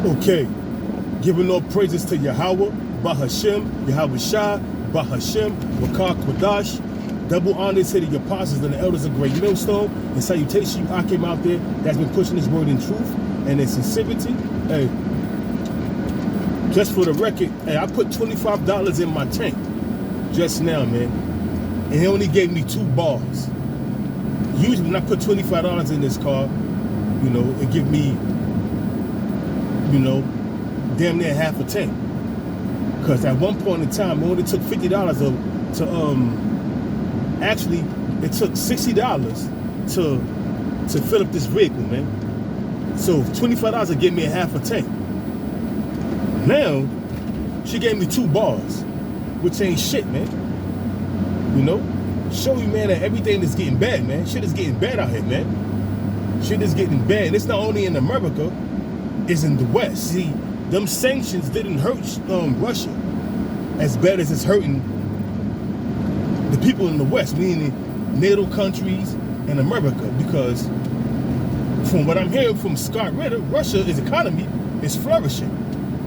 Okay, giving all praises to Yahweh, Bahashem, Yahweh Shah, Bahashem, Wakar Kwadash. Double honor to the apostles and the elders of Great Millstone. And salutation you Akim out there that's been pushing this word in truth and in sincerity. Hey, just for the record, hey, I put $25 in my tank just now, man. And he only gave me 2 bars. Usually when I put $25 in this car, you know, it give me, you know, damn near half a tank. Because at one point in time, it only took $50 actually, it took $60 to fill up this vehicle, man. So $25 would give me a half a tank. Now, she gave me 2 bars, which ain't shit, man. You know? Show you, man, that everything is getting bad, man. Shit is getting bad out here, man. Shit is getting bad. And it's not only in America, it's in the West. See, them sanctions didn't hurt Russia as bad as it's hurting the people in the West, meaning NATO countries and America, because from what I'm hearing from Scott Ritter, Russia's economy is flourishing.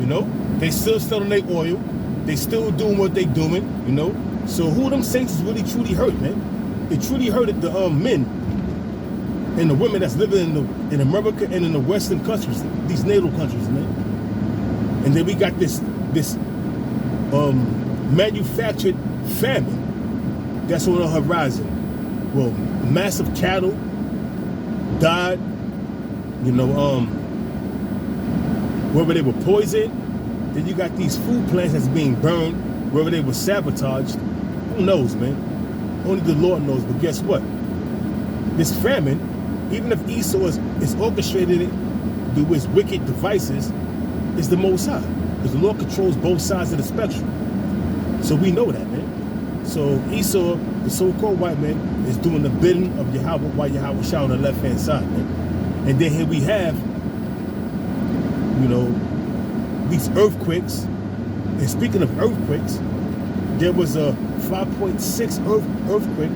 You know, they still selling their oil, they still doing what they doing. You know, so who them sanctions really truly hurt, man? It truly hurted the men and the women that's living in America and in the Western countries, these NATO countries, man. And then we got this manufactured famine that's on the horizon. Well, massive cattle died, you know, whether they were poisoned. Then you got these food plants that's being burned, whether they were sabotaged. Who knows, man? Only the Lord knows. But guess what? This famine, even if Esau is orchestrated it through his wicked devices, is the Most High. Because the Lord controls both sides of the spectrum. So we know that, man. So Esau, the so-called white man, is doing the bidding of Yahweh while Yahweh Shah on the left-hand side, man. And then here we have, you know, these earthquakes. And speaking of earthquakes, there was a 5.6 earthquake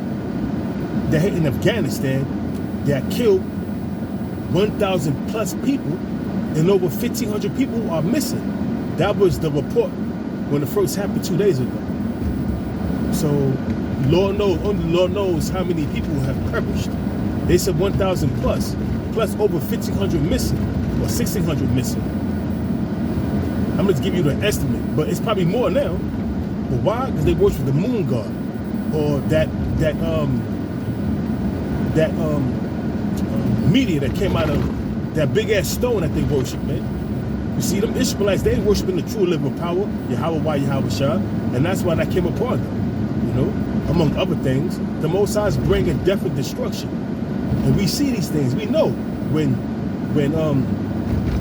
that hit in Afghanistan that killed 1,000 plus people, and over 1,500 people are missing. That was the report when it first happened 2 days ago. So Lord knows, only Lord knows how many people have perished. They said 1,000 plus over 1,500 missing, or 1,600 missing. I'm going to give you the estimate, but it's probably more now. But why? Because they worship the moon god, or that meteor that came out of that big ass stone that they worship, man. You see, them Ishmaelites, they ain't worshiping the true living power, Yahweh, Yahweh Shah, and that's why that came upon them. You know, among other things, the Most High is bringing death and destruction, and we see these things. We know when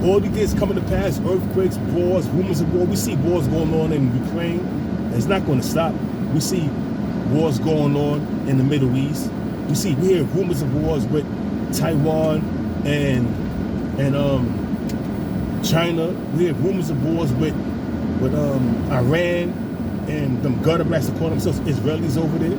all these things coming to pass, earthquakes, wars, rumors of war. We see wars going on in Ukraine. It's not going to stop. We see wars going on in the Middle East. We hear rumors of wars with Taiwan and China. We hear rumors of wars with Iran and them gutter blacks that call themselves Israelis over there.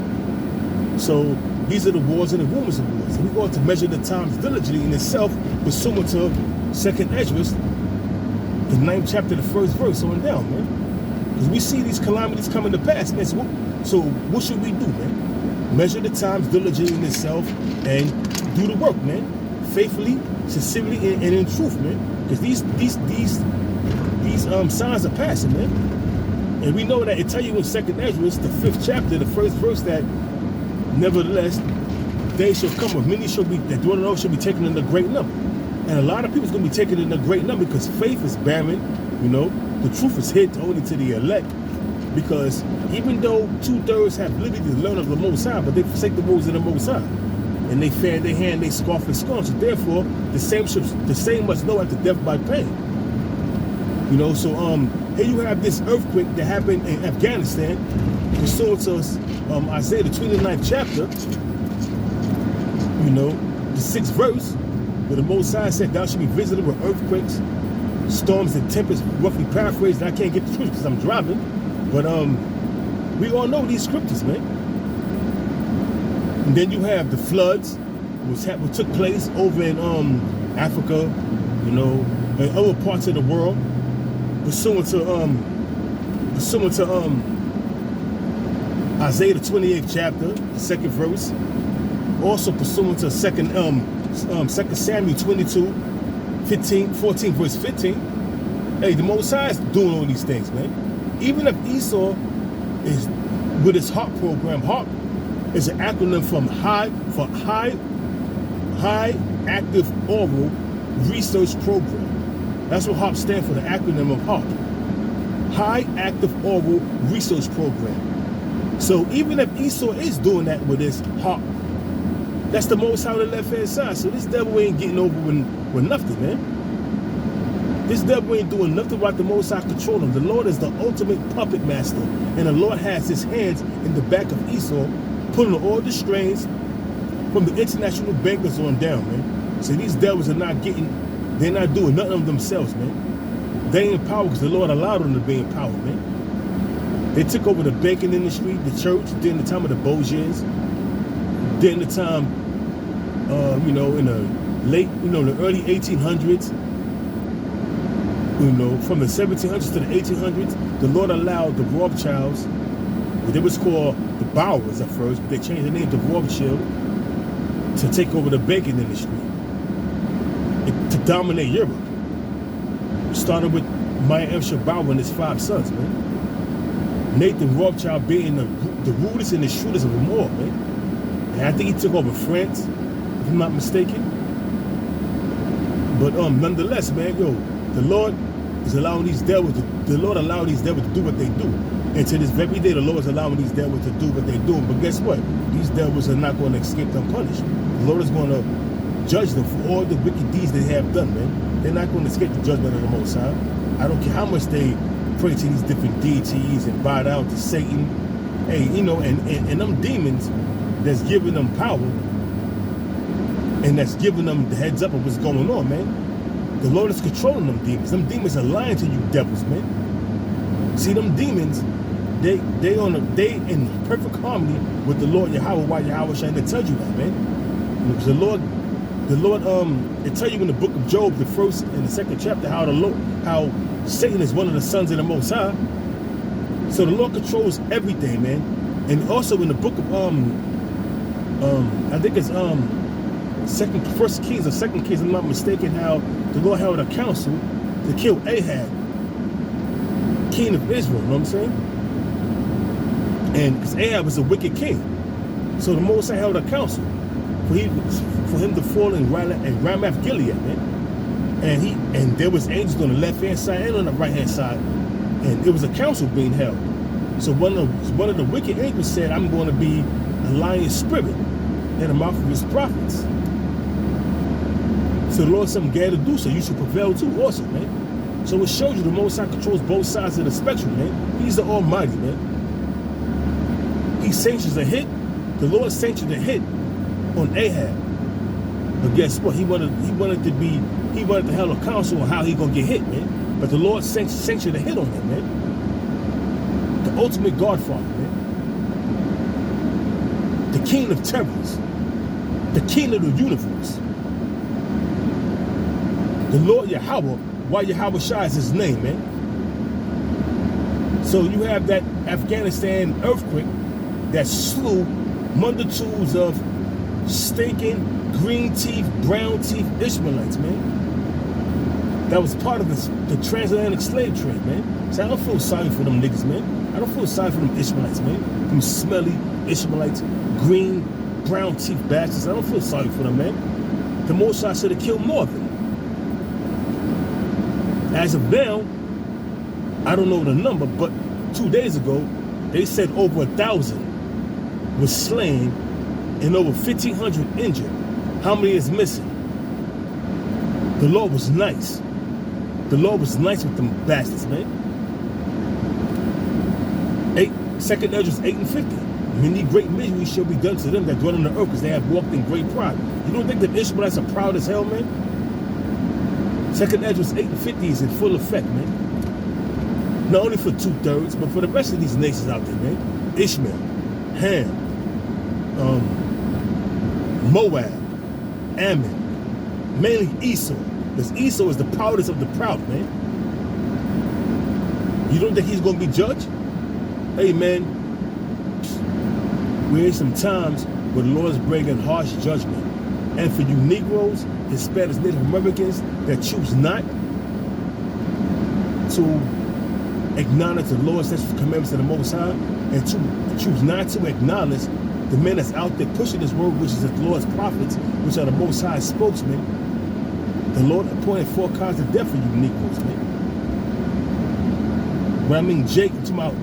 So these are the wars and the rumors of wars. And we're going to measure the times diligently in itself, pursuant to 2nd Esdras, the 9th chapter, the 1st verse on down, man. Because we see these calamities coming to pass, man. So what should we do, man? Measure the times diligently in itself and do the work, man. Faithfully, sincerely, and in truth, man. Because these signs are passing, man. And we know that it tell you in 2nd Esdras, the 5th chapter, the 1st verse, that nevertheless, they shall come with many shall be, that dwell on shall be taken in a great number. And a lot of people's going to be taken in a great number because faith is barren, you know. The truth is hid only to the elect. Because even though 2/3 have liberty to learn of the Most High, but they forsake the words of the Most High. And they fan their hand, they scoff and scorn. So therefore, the same must know after death by pain. You know, so here you have this earthquake that happened in Afghanistan, pursuant to Isaiah, the 29th chapter, you know, the 6th verse, where the Most High said, thou shalt be visited with earthquakes, storms and tempests, roughly paraphrased. I can't get the scriptures because I'm driving, but we all know these scriptures, man. And then you have the floods, which took place over in Africa, you know, in other parts of the world, pursuant to Isaiah the 28th chapter, the 2nd verse. Also pursuant to 2 Samuel 22, 14 verse 15. Hey, the Most High is doing all these things, man. Even if Esau is with his HARP program, HARP is an acronym from High Active Oral Research Program. That's what HARP stands for, the acronym of HARP. High Active Oral Research Program. So even if Esau is doing that with his HARP, that's the Most High on the left-hand side. So this devil ain't getting over with nothing, man. This devil ain't doing nothing about the Most High control him. The Lord is the ultimate puppet master. And the Lord has his hands in the back of Esau, pulling all the strings from the international bankers on down, man. So these devils are not they're not doing nothing of themselves, man. They in power because the Lord allowed them to be in power, man. They took over the banking industry, the church, during the time of the Boziers, during the time, in the late, the early 1800s, from the 1700s to the 1800s, the Lord allowed the Rothschilds, they was called the Bowers at first, but they changed the name to Rothschild, to take over the banking industry, to dominate Europe. Started with Meyer Amschel Bauer and his 5 sons, man. Nathan Rothschild being the rudest and the shrewdest of them all, man. And I think he took over France, if I'm not mistaken. But nonetheless, man, the Lord is allowing these devils the Lord allowed these devils to do what they do. And to this very day, the Lord is allowing these devils to do what they do. But guess what? These devils are not going to escape unpunished. The Lord is going to judge them for all the wicked deeds they have done, man. They're not going to escape the judgment of the Most High. I don't care how much they pray to these different deities and bow down to Satan. Hey, and them demons that's giving them power and that's giving them the heads up of what's going on, man. The Lord is controlling them demons. Them demons are lying to you devils, man. See, them demons, they in perfect harmony with the Lord Yahweh, why Yahweh trying to tell you that, man. Because the Lord, it tell you in the book of Job, the 1st and the 2nd chapter, how Satan is one of the sons of the Most High. So the Lord controls everything, man. And also in the book of I think it's 1 Kings or 2 Kings, I'm not mistaken, how the Lord held a council to kill Ahab, king of Israel, you know what I'm saying? And because Ahab was a wicked king. So the Most High held a council for him to fall in Ramoth Gilead, man. And there was angels on the left-hand side and on the right-hand side. And it was a council being held. So one of the wicked angels said, I'm going to be a lying spirit in the mouth of his prophets. So the Lord said, I'm glad to do so. You should prevail too also, man. So it shows you the Most High controls both sides of the spectrum, man. He's the Almighty, man. He sanctions a hit. The Lord sanctioned a hit on Ahab. But guess what? He wanted to held a council on how he gonna get hit, man. But the Lord sanctioned a hit on him, man. The ultimate Godfather, man. The King of terrors. The King of the universe. The Lord Yahweh, why Yahweh Shai is his name, man. So you have that Afghanistan earthquake that slew multitudes of stinking green teeth, brown teeth Ishmaelites, man. That was part of the transatlantic slave trade, man. So I don't feel sorry for them niggas, man. I don't feel sorry for them Ishmaelites, man. Them smelly Ishmaelites, green, brown teeth bastards. I don't feel sorry for them, man. The Most High should have killed more of them. As of now, I don't know the number, but 2 days ago, they said over 1,000 was slain and over 1,500 injured. How many is missing? The Lord was nice. The Lord was nice with them bastards, man. 2nd Esdras 8 and 50. Many great miseries shall be done to them that dwell on the earth because they have walked in great pride. You don't think the Ishmaelites are proud as hell, man? 2nd Esdras 8 and 50 is in full effect, man. Not only for 2/3, but for the rest of these nations out there, man. Ishmael, Ham, Moab, Ammon, mainly Esau, Because Esau is the proudest of the proud, man. You don't think he's going to be judged? Hey, man, we're in some times where the Lord is bringing harsh judgment. And for you Negroes, Hispanics, Native Americans that choose not to acknowledge the Lord's statutes, commandments of the Most High, and to choose not to acknowledge the men that's out there pushing this word, which is the Lord's prophets, which are the Most High spokesmen. The Lord appointed 4 kinds of death for you Negroes, man. When I mean Jake, I'm talking about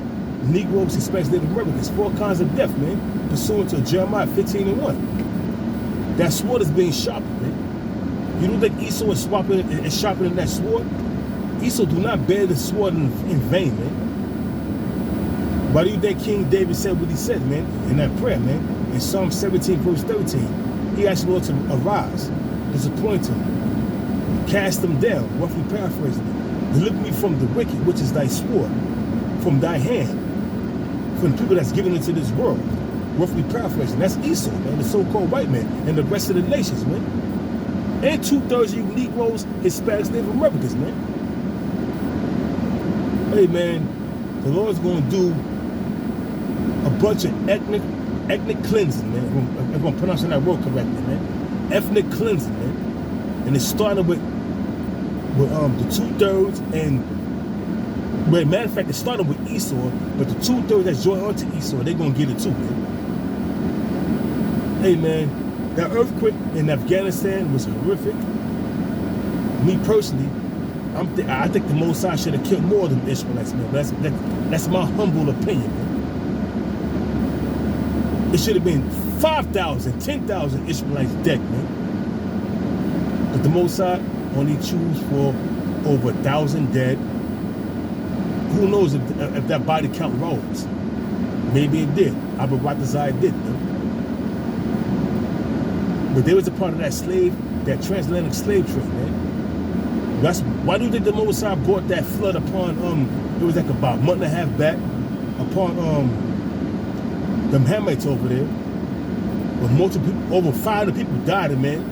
Negroes, Hispanics, Native Americans, 4 kinds of death, man, pursuant to Jeremiah 15:1. That sword is being sharpened, man. You don't think Esau is sharpening that sword? Esau do not bear the sword in vain, man. Why do you think King David said what he said, man, in that prayer, man? In Psalm 17, verse 13, he asked the Lord to arise, disappoint him, cast them down, roughly paraphrasing it. Deliver me from the wicked, which is thy sword, from thy hand, from the people that's given into this world. Roughly paraphrasing. That's Esau, man, the so-called white man, and the rest of the nations, man. And 2/3 of you Negroes, Hispanics, Native Americans, man. Hey, man, the Lord's going to do a bunch of ethnic cleansing, man. If I'm pronouncing that word correctly, man. Ethnic cleansing, man. And it started with the 2/3 and, well, matter of fact, it started with Esau, but the 2/3 that's joined onto Esau, they're going to get it too, man. Hey, man, that earthquake in Afghanistan was horrific. Me personally, I think the Most High should have killed more than Israelites, man. That's my humble opinion, man. It should have been 5,000, 10,000 Israelites dead, man. But the Most High only choose for over 1,000 dead. Who knows if that body count rose? Maybe it did. Abu Ratazai did, man. But there was a part of that transatlantic slave trade, man. Why do you think the Most High brought that flood upon, it was like about a month and a half back, upon them Hamites over there, where multiple people, over 500 people died, man.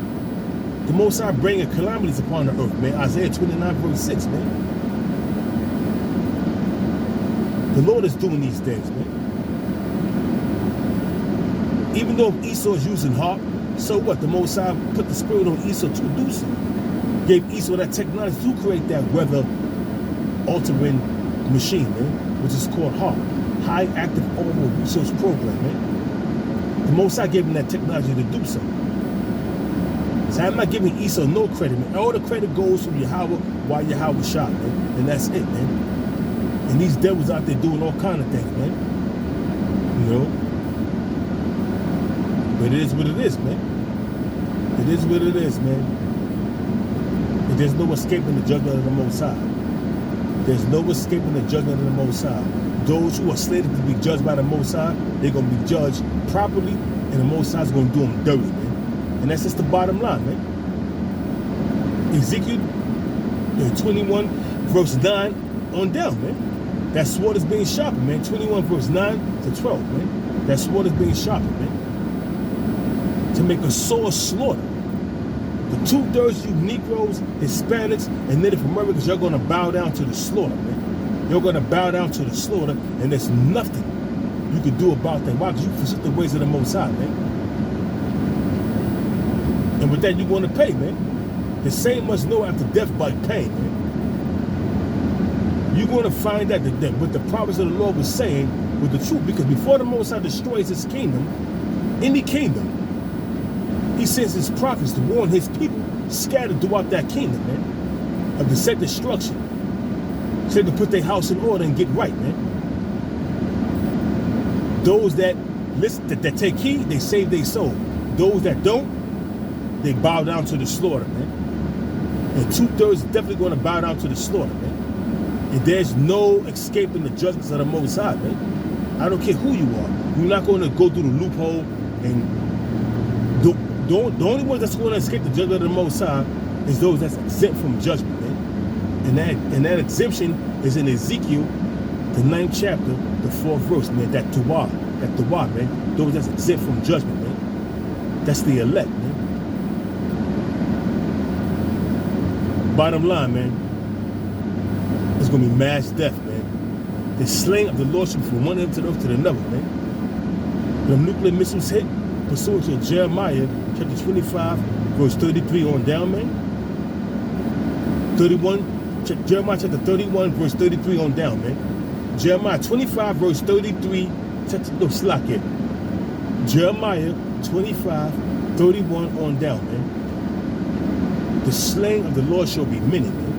The Most High bringing calamities upon the earth, man. Isaiah 29, verse 6, man. The Lord is doing these things, man. Even though Esau is using harp, so what? The Most High put the spirit on Esau to do so. Gave Esau that technology to create that weather altering machine, man, which is called HARP, High Active Oil Resource Program, man. The Most High gave him that technology to do so. So I'm not giving Esau no credit, man. All the credit goes from Yahweh while Yahweh shot, man. And that's it, man. And these devils out there doing all kind of things, man. You know? But it is what it is, man. It is what it is, man. And there's no escaping the judgment of the Most High. There's no escaping the judgment of the Most High. Those who are slated to be judged by the Most High, they're going to be judged properly, and the Most High is going to do them dirty, man. And that's just the bottom line, man. Ezekiel 21, verse 9 on down, man. That sword is being sharpened, man. 21, verse 9 to 12, man. That sword is being sharpened, man. To make a sore slaughter. The 2/3 you Negroes, Hispanics, and Native Americans, you're going to bow down to the slaughter, man. You're going to bow down to the slaughter, and there's nothing you can do about that. Why? Because you forsake the ways of the Most High, man. And with that, you're going to pay, man. The same must know after death by pain, man. You're going to find out that what the prophets of the Lord was saying was the truth. Because before the Most High destroys his kingdom, any kingdom, he sends his prophets to warn his people scattered throughout that kingdom, man, of the set destruction. So they can put their house in order and get right, man. Those that listen, that take heed, they save their soul. Those that don't, they bow down to the slaughter, man. And 2/3 definitely going to bow down to the slaughter, man. And there's no escaping the judgments of the Most High, man. I don't care who you are. You're not going to go through the loophole. And the only ones that's going to escape the judgment of the Most High is those that's exempt from judgment, man. And that exemption is in Ezekiel, the 9th chapter, the 4th verse, man. That Tuwah, man. Those that's exempt from judgment, man. That's the elect, man. Bottom line, man, it's going to be mass death, man. The slaying of the Lord shall be from one end to the earth to the another, man. When the nuclear missiles hit, pursuant to Jeremiah chapter 25, verse 33 on down, man. Jeremiah chapter 31, verse 33 on down, man. Jeremiah 25, verse 33, Jeremiah 25, 31 on down, man. The slaying of the Lord shall be many, man.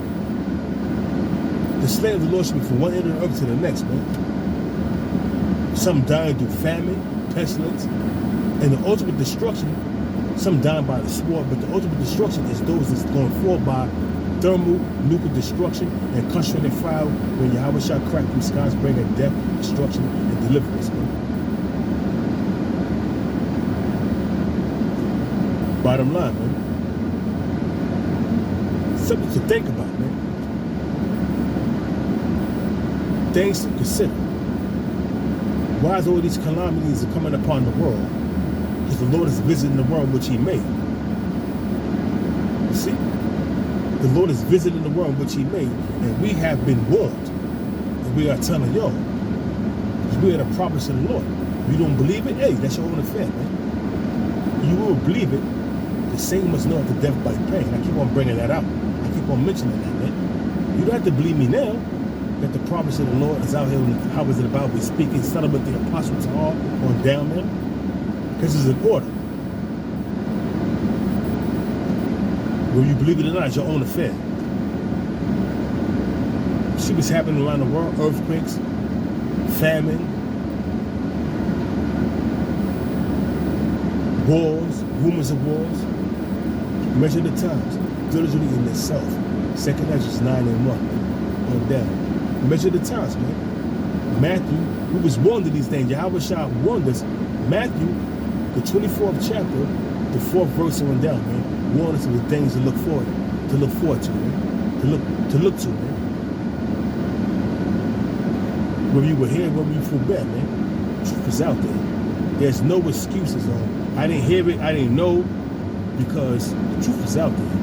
The slaying of the Lord shall be from one end of the earth to the next, man. Some dying through famine, pestilence, and the ultimate destruction. Some dying by the sword, but the ultimate destruction is those that's going forth by thermal, nuclear destruction, and concentrated fire when Yahweh shall crack through skies, bringing death, destruction, and deliverance, man. Bottom line, man. Something to think about, man. Things to consider. Why is all these calamities are coming upon the world? Because the Lord is visiting the world which He made. You see? The Lord is visiting the world which He made, and we have been warned. And we are telling y'all, because we are the prophets of the Lord. If you don't believe it, hey, that's your own affair, man. You will believe it. The same must know at the death by pain. I keep on bringing that out. I keep on mentioning that, man. You don't have to believe me now that the prophets of the Lord is out here in the How is it about we speaking, settlement the apostles are on down, man. Because it's an order. Whether you believe it or not, it's your own affair. See what's happening around the world, earthquakes, famine, wars, rumors of wars. Measure the times, diligently in itself. 2nd Ezra 9:1, on down. Measure the times, man. Matthew, we was warned of these things. Yahweh Shah warned us. Matthew, the 24th chapter, the 4th verse on down, man. Warned us of the things to look forward to, man. To look to, man. Whether you were here, whether you feel bad, man. The truth is out there. There's no excuses on. I didn't hear it, I didn't know, because the truth is out there.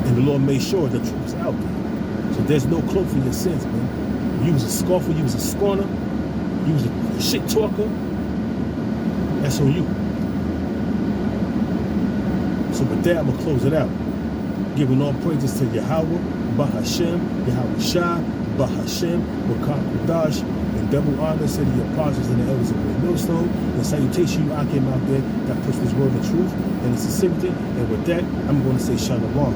And the Lord made sure the truth is out there. So there's no cloak for your sins, man. You was a scoffer, you was a scorner, you was a shit talker. That's on you. So with that, I'm going to close it out. Giving all praises to Yahweh, Bahashem, Yahweh Shah, Bahashem, Wakar Kodash, and double honor to the apostles and the elders of the millstone. And salutation, I came out there that puts this word of truth and the sincerity. And with that, I'm going to say Shalom.